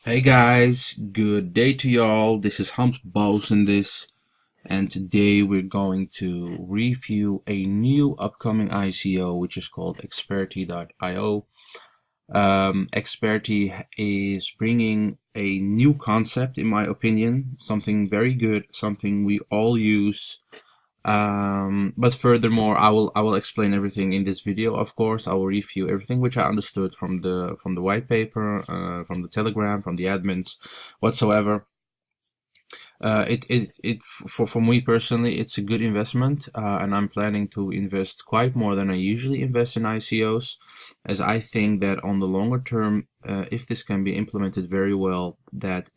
Hey guys, good day to y'all. This is hamsbawz in this, and today we're going to review a new upcoming ICO which is called Experty.io. Experty is bringing a new concept, in my opinion, something very good, something we all use. But furthermore, I will explain everything in this video. Of course, I will review everything which I understood from the white paper, from the Telegram, from the admins, whatsoever. For me personally, it's a good investment, and I'm planning to invest quite more than I usually invest in ICOs, as I think that on the longer term, if this can be implemented very well, that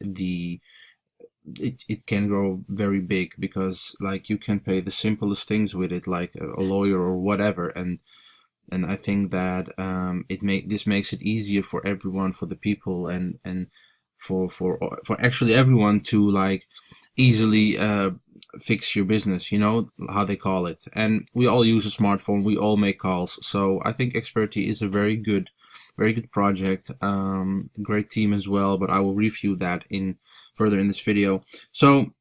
it can grow very big, because like you can pay the simplest things with it, like a lawyer or whatever, and I think that this makes it easier for everyone, for the people, and for actually everyone to like easily fix your business, you know how they call it. And we all use a smartphone, we all make calls, so I think Experty is a very good project. Great team as well, but I will review that in further in this video. So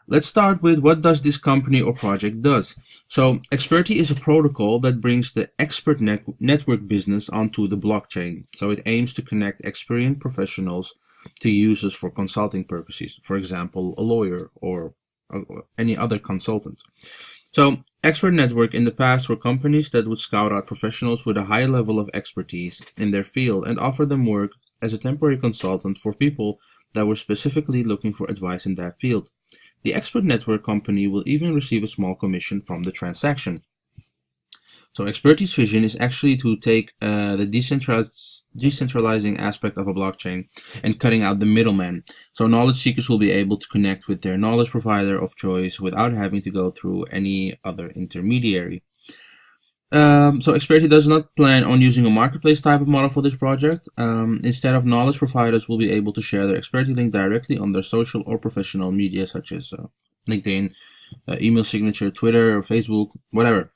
let's start with what does this company or project does. So Experty is a protocol that brings the expert network business onto the blockchain. So it aims to connect experienced professionals to users for consulting purposes, for example, a lawyer or any other consultant. So Expert Network in the past were companies that would scout out professionals with a high level of expertise in their field and offer them work as a temporary consultant for people that were specifically looking for advice in that field. The Expert Network company will even receive a small commission from the transaction. So Experty's vision is actually to take the decentralizing aspect of a blockchain and cutting out the middleman. So knowledge seekers will be able to connect with their knowledge provider of choice without having to go through any other intermediary. So Experty does not plan on using a marketplace type of model for this project. Instead of knowledge providers will be able to share their Experty link directly on their social or professional media, such as LinkedIn, email signature, Twitter, or Facebook, whatever.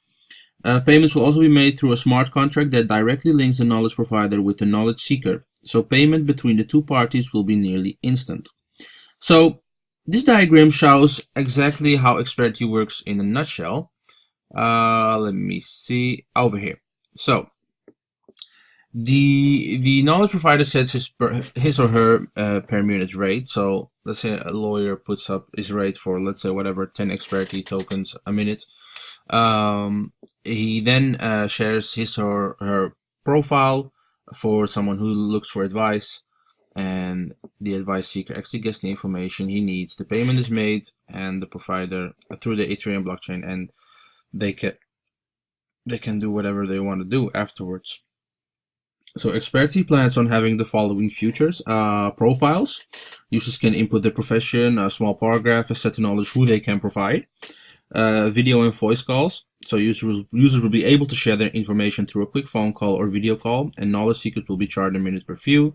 Payments will also be made through a smart contract that directly links the knowledge provider with the knowledge seeker. So payment between the two parties will be nearly instant. So this diagram shows exactly how Experty works in a nutshell. Let me see over here. So the knowledge provider sets his or her per minute rate. So let's say a lawyer puts up his rate for, let's say, whatever, 10 Experty tokens a minute. He then shares his or her profile for someone who looks for advice, and the advice seeker actually gets the information he needs. The payment is made, and the provider through the Ethereum blockchain, and they can do whatever they want to do afterwards. So Experty plans on having the following features: profiles. Users can input their profession, a small paragraph, a set to knowledge who they can provide. Video and voice calls. So users will be able to share their information through a quick phone call or video call, and knowledge seekers will be charged a minute per fee.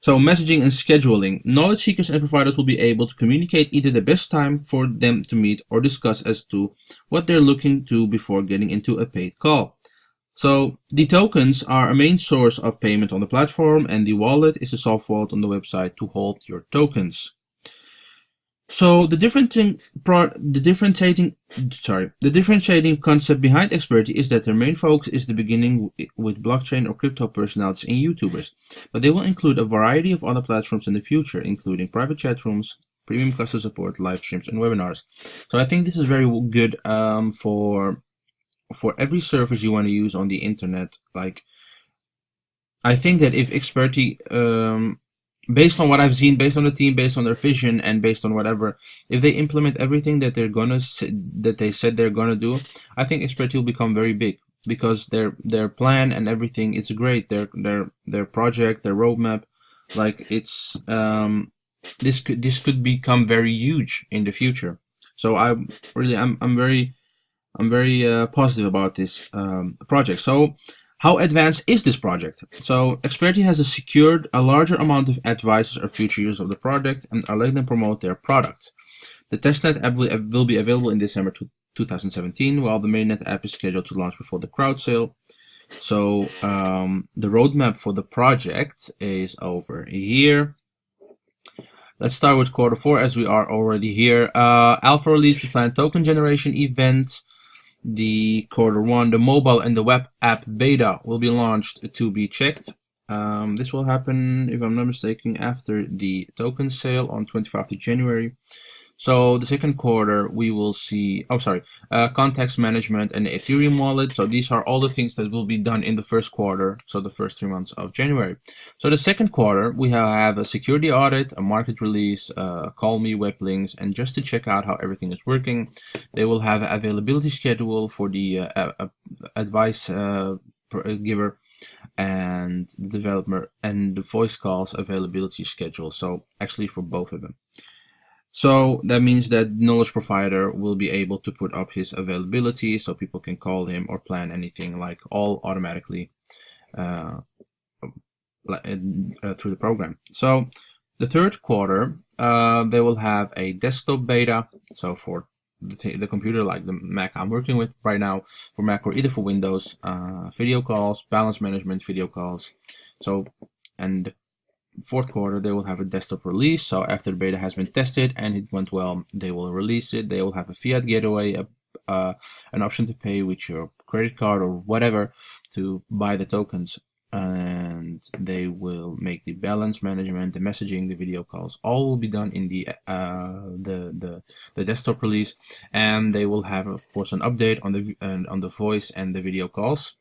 So messaging and scheduling. Knowledge seekers and providers will be able to communicate either the best time for them to meet or discuss as to what they're looking to before getting into a paid call. So the tokens are a main source of payment on the platform, and the wallet is a soft wallet on the website to hold your tokens. So the differentiating concept behind Experty is that their main focus is the beginning with blockchain or crypto personalities and YouTubers, but they will include a variety of other platforms in the future, including private chat rooms, premium customer support, live streams, and webinars. So I think this is very good for every service you want to use on the internet. Like, I think that if Experty based on what I've seen, based on the team, based on their vision, and based on whatever, if they implement everything that they said they're gonna do, I think Experty will become very big, because their plan and everything is great. Their project, their roadmap, like it's this could become very huge in the future. So I'm very positive about this project. So how advanced is this project? So Experty has secured a larger amount of advisors or future users of the product and are letting them promote their product. The testnet app will be available in December 2017, while the mainnet app is scheduled to launch before the crowd sale. So the roadmap for the project is over here. Let's start with quarter 4 as we are already here. Alpha release with planned token generation event. The quarter 1, the mobile and the web app beta will be launched to be checked. This will happen, if I'm not mistaken, after the token sale on 25th of January. So the second quarter, we will see, context management and the Ethereum wallet. So these are all the things that will be done in the first quarter. So the first 3 months of January. So the second quarter, we have a security audit, a market release, call me web links, and just to check out how everything is working. They will have an availability schedule for the advice giver and the developer, and the voice calls availability schedule. So actually for both of them. So that means that knowledge provider will be able to put up his availability so people can call him or plan anything, like all automatically through the program. So the third quarter, they will have a desktop beta. So for the computer, like the Mac I'm working with right now, for Mac or either for Windows, video calls, balance management, video calls. So, and fourth quarter, they will have a desktop release. So after the beta has been tested and it went well, they will release it. They will have a fiat gateway, an option to pay with your credit card or whatever to buy the tokens, and they will make the balance management, the messaging, the video calls, all will be done in the desktop release. And they will have, of course, an update on the voice and the video calls.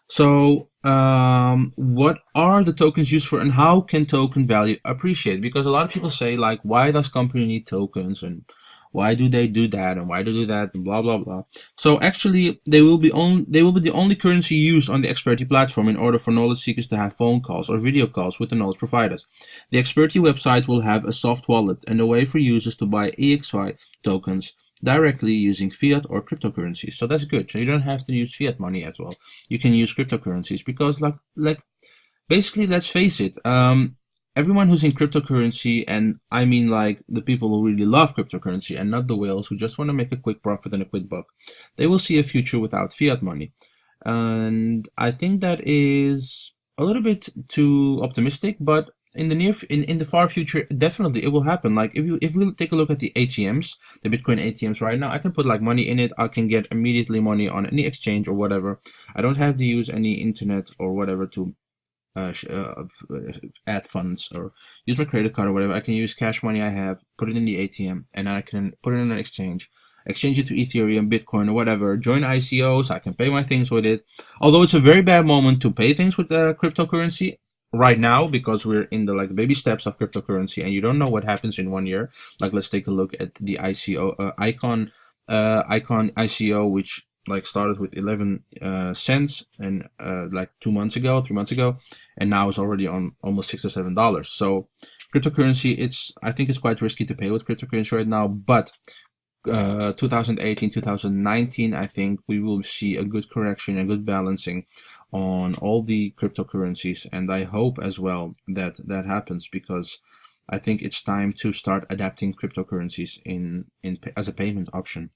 So what are the tokens used for, and how can token value appreciate? Because a lot of people say, like, why does company need tokens, and why do they do that, and why do they do that, and blah blah blah. So actually, they will be the only currency used on the Experty platform in order for knowledge seekers to have phone calls or video calls with the knowledge providers. The Experty website will have a soft wallet and a way for users to buy EXY tokens directly using fiat or cryptocurrencies. So that's good. So you don't have to use fiat money as well. You can use cryptocurrencies because, like basically, let's face it, everyone who's in cryptocurrency, and I mean like the people who really love cryptocurrency and not the whales who just want to make a quick profit and a quick buck, they will see a future without fiat money. And I think that is a little bit too optimistic, but in the far future, definitely it will happen. Like if we take a look at the ATMs, the Bitcoin ATMs right now, I can put like money in it. I can get immediately money on any exchange or whatever. I don't have to use any internet or whatever to add funds or use my credit card or whatever. I can use cash money I have, put it in the ATM, and I can put it in an exchange it to Ethereum, Bitcoin, or whatever. Join ICOs. I can pay my things with it. Although it's a very bad moment to pay things with cryptocurrency right now, because we're in the baby steps of cryptocurrency and you don't know what happens in 1 year. Like, let's take a look at the ICO Icon ICO, which started with 11 cents and 3 months ago, and now it's already on almost $6 or $7. So cryptocurrency, I think it's quite risky to pay with cryptocurrency right now, but 2018, 2019, I think we will see a good correction and good balancing on all the cryptocurrencies, and I hope as well that that happens, because I think it's time to start adapting cryptocurrencies as a payment option.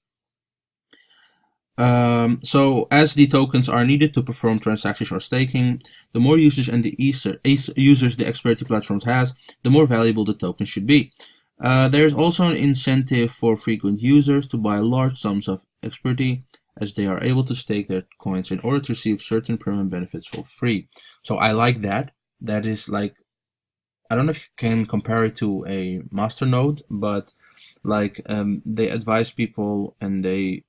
So as the tokens are needed to perform transactions or staking, the more users and the users the Experty platform has, the more valuable the token should be. There is also an incentive for frequent users to buy large sums of Experty, as they are able to stake their coins in order to receive certain permanent benefits for free. So I like that. That is I don't know if you can compare it to a masternode, but they advise people and they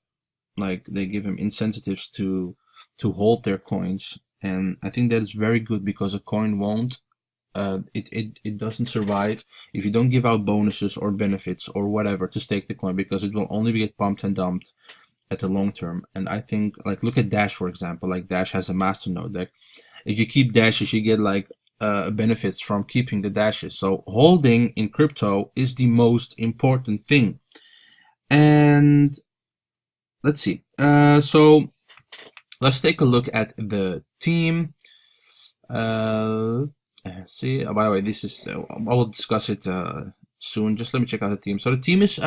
give them incentives to hold their coins, and I think that is very good, because a coin won't it doesn't survive if you don't give out bonuses or benefits or whatever to stake the coin, because it will only get pumped and dumped at the long term. And I think look at Dash, for example. Dash has a masternode. If you keep dashes, you get benefits from keeping the dashes. So holding in crypto is the most important thing. And let's see. So let's take a look at the team. See. By the way, this is. I will discuss it soon. Just let me check out the team. So the team is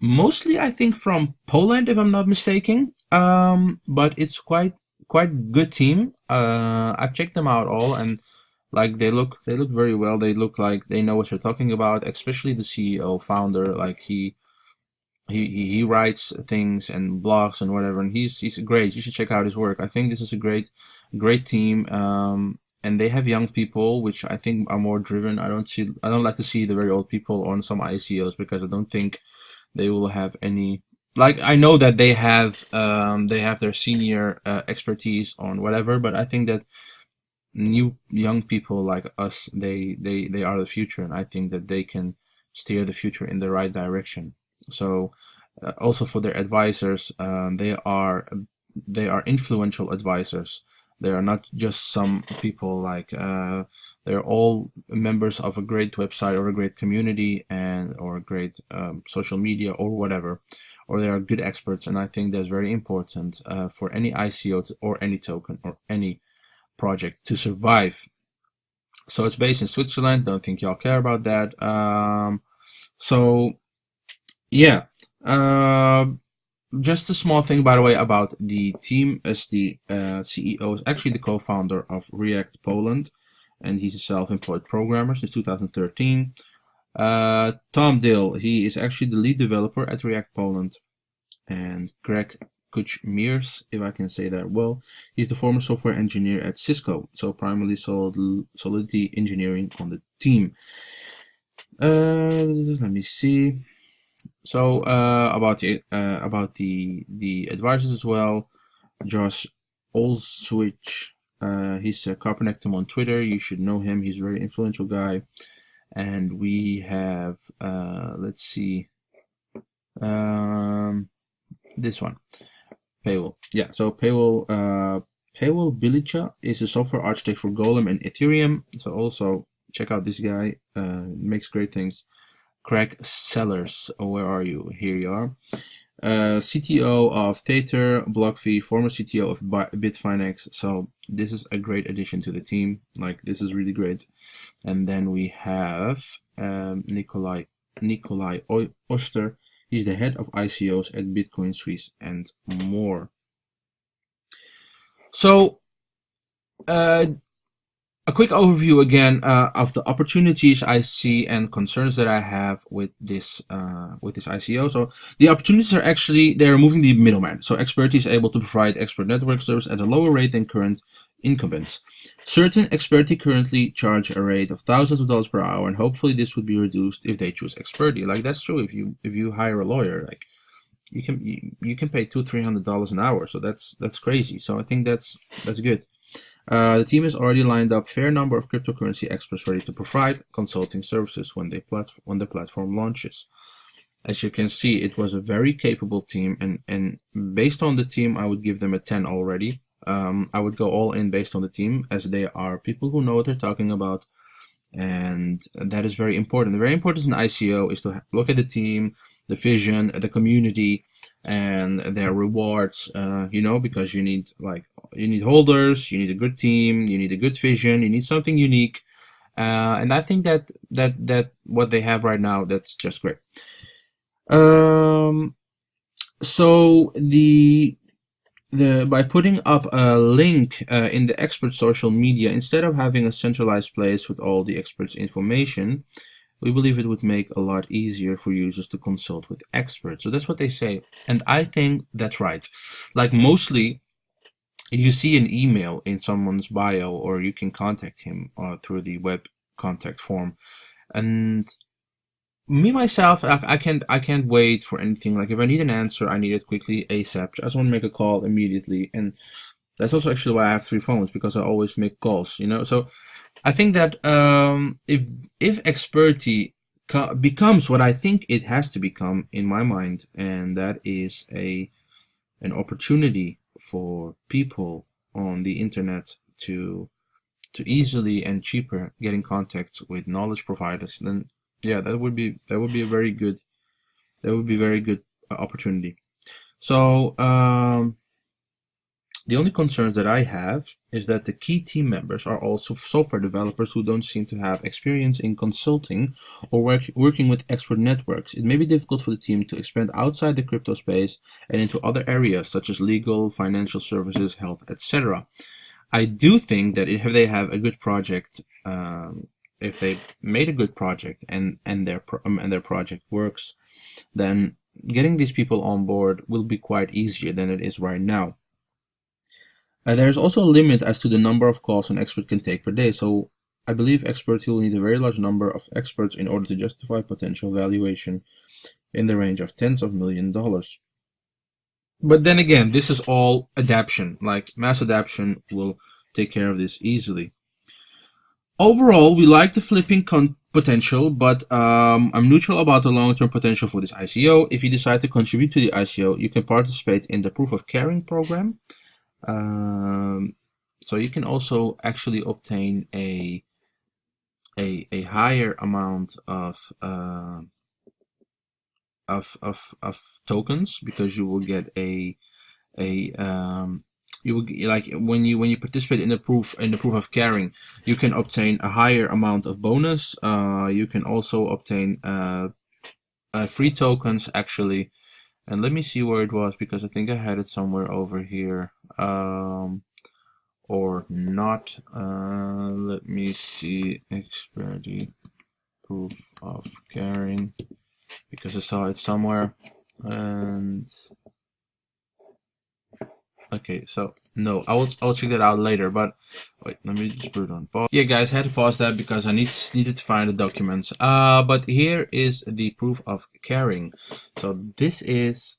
mostly, I think, from Poland, if I'm not mistaken. But it's quite good team. I've checked them out all, and Like they look very well. They look like they know what they're talking about, especially the CEO founder. Like he writes things and blogs and whatever, and he's great. You should check out his work. I think this is a great team. And they have young people, which I think are more driven. I don't like to see the very old people on some ICOs because I don't think they will have any. Like I know that they have their senior expertise on whatever, but I think that new young people like us, they are the future, and I think that they can steer the future in the right direction. So also for their advisors, they are influential advisors. They are not just some people, like they're all members of a great website or a great community or a great social media or whatever, or they are good experts. And I think that's very important for any ICO or any token or any project to survive. So it's based in Switzerland. Don't think y'all care about that. So yeah. Just a small thing, by the way, about the team. As the CEO is actually the co-founder of React Poland, and he's a self-employed programmer since 2013. Tom Dill, he is actually the lead developer at React Poland, and Greg Kuchmiers, if I can say that well, he's the former software engineer at Cisco, so primarily Solidity engineering on the team. Let me see. So about the advisors as well, Josh Olswich, he's Carpenectum on Twitter. You should know him. He's a very influential guy. And we have let's see, this one, Pavel. Yeah, so Pavel Bilica is a software architect for Golem and Ethereum. So also check out this guy. Makes great things. Craig Sellers, where are you? Here you are. CTO of Tether, BlockFi, former CTO of Bitfinex. So this is a great addition to the team. Like, this is really great. And then we have Nikolai Oster. He's the head of ICOs at Bitcoin Suisse and more. So a quick overview again of the opportunities I see and concerns that I have with this ICO. So the opportunities are actually, they're removing the middleman. So Experty is able to provide expert network service at a lower rate than current incumbents. Certain Experty currently charge a rate of thousands of dollars per hour, and hopefully this would be reduced if they choose Experty. Like, that's true. If you hire a lawyer, like you can pay $200-300 an hour. So that's crazy. So I think that's good. The team has already lined up a fair number of cryptocurrency experts ready to provide consulting services when the platform launches. As you can see, it was a very capable team, and based on the team, I would give them a 10 already. I would go all in based on the team, as they are people who know what they're talking about, and that is very important. The very important in ICO is to look at the team, the vision, the community, and their rewards. Because you need holders, you need a good team, you need a good vision, you need something unique, and I think that what they have right now, that's just great. So by putting up a link in the expert social media, instead of having a centralized place with all the experts' information, we believe it would make a lot easier for users to consult with experts. So that's what they say, and I think that's right. Like, mostly you see an email in someone's bio, or you can contact him through the web contact form. And me myself, I can't wait for anything. Like, if I need an answer, I need it quickly, ASAP. I just want to make a call immediately, and that's also actually why I have 3 phones, because I always make calls. So I think that if Experty becomes what I think it has to become in my mind, and that is an opportunity for people on the internet to easily and cheaper get in contact with knowledge providers, then yeah, that would be a very good opportunity. So the only concerns that I have is that the key team members are also software developers who don't seem to have experience in consulting or working with expert networks. It may be difficult for the team to expand outside the crypto space and into other areas such as legal, financial services, health, etc. I do think that if they have a good project, if they made a good project and their project works, then getting these people on board will be quite easier than it is right now. There's also a limit as to the number of calls an expert can take per day. So I believe Experty will need a very large number of experts in order to justify potential valuation in the range of tens of millions of dollars. But then again, this is all adaption. Like mass adaption will take care of this easily. Overall, we like the flipping potential, but I'm neutral about the long-term potential for this ICO. If you decide to contribute to the ICO, you can participate in the proof of carrying program. So you can also actually obtain a higher amount of tokens, because you will get you will, like when you participate in the proof of carrying, you can obtain a higher amount of bonus. You can also obtain free tokens actually, and let me see where it was, because I think I had it somewhere over here, or not. Let me see, Experty proof of carrying, because I saw it somewhere. And okay, so no, I'll check that out later. But wait, let me just put it on pause. Yeah, guys, I had to pause that because I needed to find the documents. But here is the proof of carrying. So this is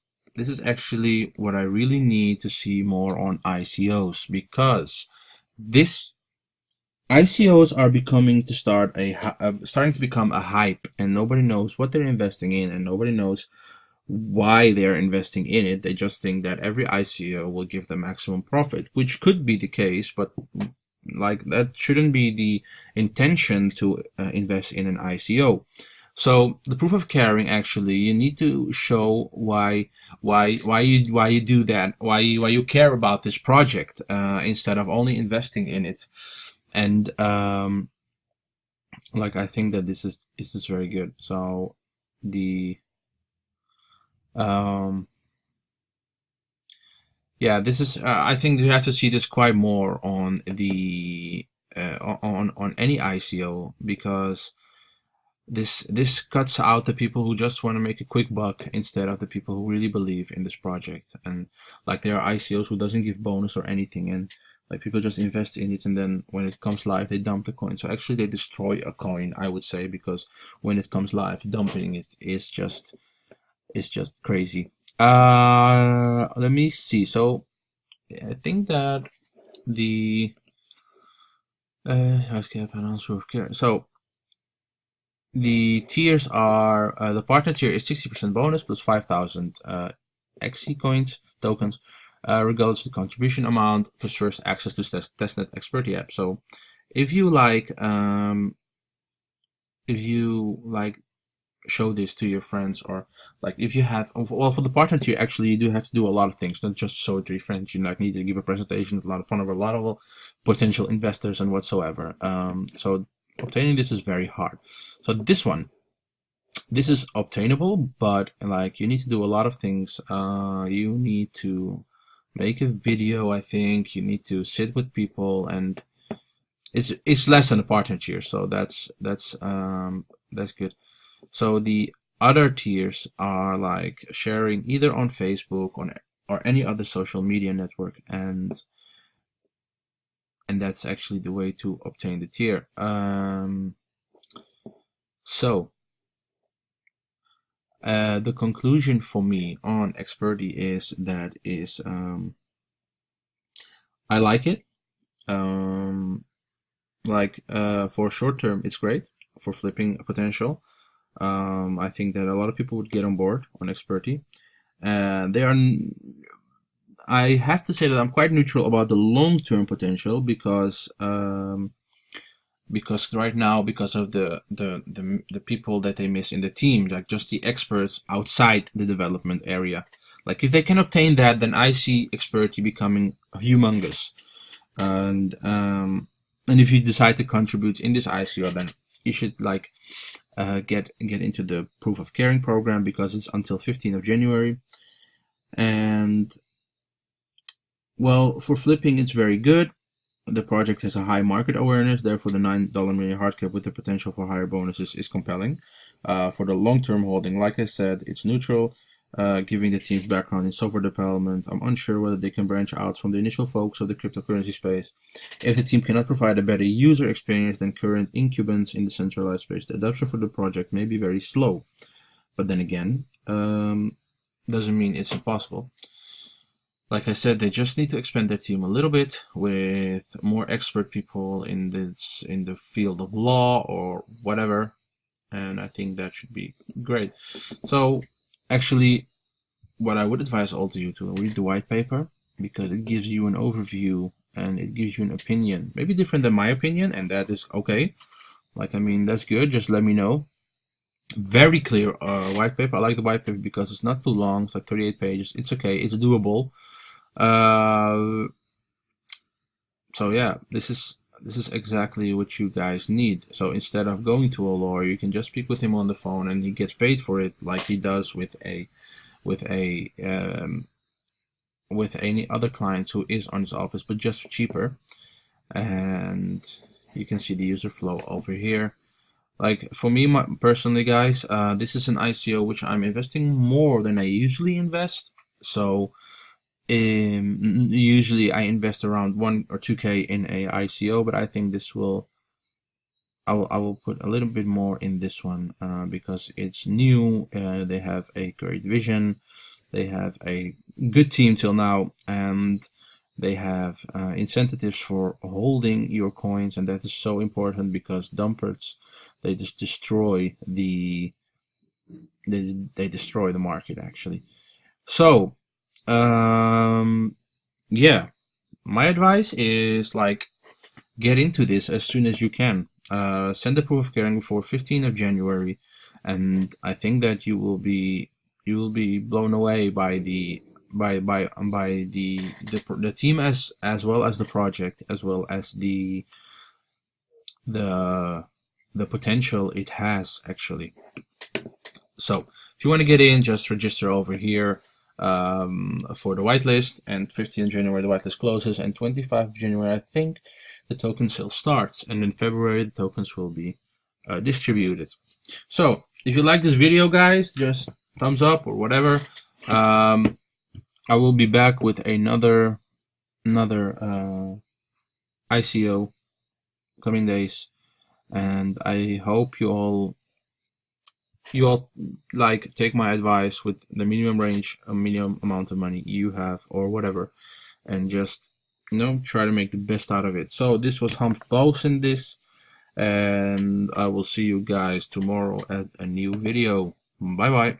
actually what I really need to see more on ICOs, because this ICOs are starting to become a hype, and nobody knows what they're investing in, and nobody knows why they're investing in it. They just think that every ICO will give them maximum profit, which could be the case, but like that shouldn't be the intention to invest in an ICO. So the proof of carrying, actually, you need to show why you do that, why you care about this project, instead of only investing in it. And like I think that this is very good. So the yeah, this is I think you have to see this quite more on the on any ICO, because this cuts out the people who just want to make a quick buck instead of the people who really believe in this project. And like there are ICOs who doesn't give bonus or anything, and like people just invest in it, and then when it comes live they dump the coin. So actually they destroy a coin, I would say, because when it comes live, dumping it is just crazy. Let me see. So I think that the so the tiers are the partner tier is 60% bonus plus 5,000 XC coins tokens, regardless of the contribution amount, plus first access to testnet Experty app. So if you like show this to your friends, or like if you have, well, for the partner tier, actually you do have to do a lot of things, not just show it to your friends. You need to give a presentation in front of a lot of potential investors and whatsoever. So obtaining this is very hard. So this is obtainable, but like you need to do a lot of things. You need to make a video, I think. You need to sit with people, and it's less than a partner tier, so that's good. So the other tiers are like sharing either on Facebook or any other social media network, and that's actually the way to obtain the tier. So the conclusion for me on Experty is that I like it. For short term, it's great for flipping a potential. I think that a lot of people would get on board on Experty. I have to say that I'm quite neutral about the long-term potential, because right now, because of the people that they miss in the team, like just the experts outside the development area. Like if they can obtain that, then I see Experty becoming humongous. And if you decide to contribute in this ICO, then you should like get into the proof of carrying program, because it's until 15th of January. And well, for flipping, it's very good. The project has a high market awareness, therefore the $9 million hard cap with the potential for higher bonuses is compelling. For the long-term holding, like I said, it's neutral, giving the team's background in software development. I'm unsure whether they can branch out from the initial focus of the cryptocurrency space. If the team cannot provide a better user experience than current incumbents in the centralized space, the adoption for the project may be very slow. But then again, doesn't mean it's impossible. Like I said, they just need to expand their team a little bit with more expert people in the field of law or whatever, and I think that should be great. So actually, what I would advise all of you to read the white paper, because it gives you an overview and it gives you an opinion, maybe different than my opinion, and that is okay. Like, I mean, that's good. Just let me know. Very clear white paper. I like the white paper because it's not too long. It's like 38 pages. It's okay. It's doable. So yeah, this is exactly what you guys need. So instead of going to a lawyer, you can just speak with him on the phone, and he gets paid for it, like he does with any other clients who is on his office, but just cheaper. And you can see the user flow over here. Like for me, personally, guys, this is an ICO which I'm investing more than I usually invest. So usually I invest around 1 or 2K in a ICO, but I think this will, I will put a little bit more in this one because it's new. They have a great vision, they have a good team till now, and they have incentives for holding your coins, and that is so important because dumpers, they just destroy the they destroy the market actually. So yeah, my advice is like get into this as soon as you can. Send the proof of caring before 15th of January, and I think that you will be blown away by the team as well as the project, as well as the potential it has actually. So if you want to get in, just register over here for the whitelist, and 15th January the whitelist closes, and 25th January I think the token sale starts, and in February the tokens will be distributed. So if you like this video, guys, just thumbs up or whatever. I will be back with another ICO coming days, and I hope you all like take my advice with the minimum range, a minimum amount of money you have or whatever, and just try to make the best out of it. So this was hamsbawz in this, and I will see you guys tomorrow at a new video. Bye bye.